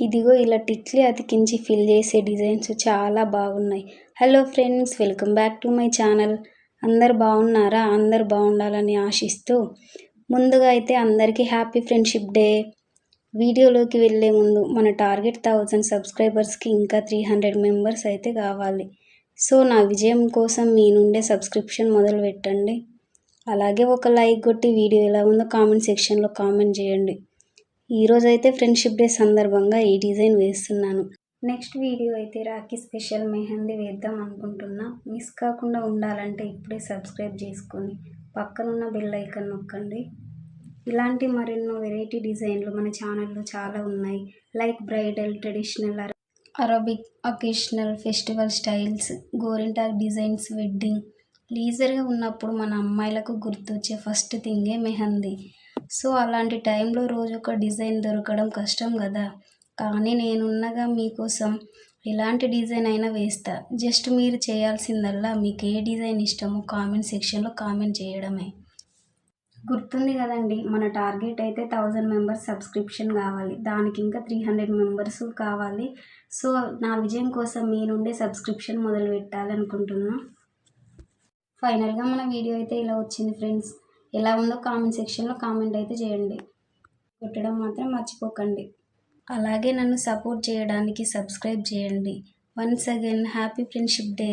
ఇదిగో ఇలా టిక్లీ అతికించి ఫిల్ చేసే డిజైన్స్ చాలా బాగున్నాయి. Hello friends, welcome back to my channel. అందరు బాగున్నారా? అందరు బాగుండాలని ఆశిస్తూ ముందుగా అయితే అందరికీ హ్యాపీ ఫ్రెండ్షిప్ డే. వీడియోలోకి వెళ్ళే ముందు మన టార్గెట్ 1000 సబ్స్క్రైబర్స్కి ఇంకా 300 మెంబర్స్ అయితే కావాలి. సో నా విజయం కోసం మీ నుండే సబ్స్క్రిప్షన్ మొదలు పెట్టండి. అలాగే ఒక లైక్ కొట్టి వీడియో ఎలా ఉందో కామెంట్ సెక్షన్లో కామెంట్ చేయండి. ఈరోజు అయితే ఫ్రెండ్షిప్ డే సందర్భంగా ఈ డిజైన్ వేస్తున్నాను. నెక్స్ట్ వీడియో అయితే రాఖీ స్పెషల్ మెహందీ వేద్దాం అనుకుంటున్నా. మిస్ కాకుండా ఉండాలంటే ఇప్పుడే సబ్స్క్రైబ్ చేసుకొని పక్కనున్న బెల్ ఐకాన్ నొక్కండి. ఇలాంటి మరెన్నో వెరైటీ డిజైన్లు మన ఛానల్లో చాలా ఉన్నాయి. Like bridal, traditional, Arabic, occasional, festival styles, గోరింటాక్ డిజైన్స్, వెడ్డింగ్. లీజర్గా ఉన్నప్పుడు మన అమ్మాయిలకు గుర్తొచ్చే ఫస్ట్ థింగే మెహందీ. సో అలాంటి టైంలో రోజు ఒక డిజైన్ దొరకడం కష్టం కదా. కానీ నేనున్నగా మీకోసం ఎలాంటి డిజైన్ అయినా వేస్తా. జస్ట్ మీరు చేయాల్సిందల్లా మీకు ఏ డిజైన్ ఇష్టమో కామెంట్ సెక్షన్లో కామెంట్ చేయడమే. గుర్తుంది కదండి, మన టార్గెట్ అయితే 1000 మెంబర్స్ సబ్స్క్రిప్షన్ కావాలి. దానికి ఇంకా 300 మెంబర్స్ కావాలి. సో నా విజయం కోసం మీ నుండే సబ్స్క్రిప్షన్ మొదలు పెట్టాలనుకుంటున్నా. ఫైనల్గా మన వీడియో అయితే ఇలా వచ్చింది ఫ్రెండ్స్. ఎలా ఉందో కామెంట్ సెక్షన్లో కామెంట్ అయితే చేయండి. కొట్టడం మాత్రం మర్చిపోకండి. అలాగే నన్ను సపోర్ట్ చేయడానికి సబ్స్క్రైబ్ చేయండి. Once again happy friendship day.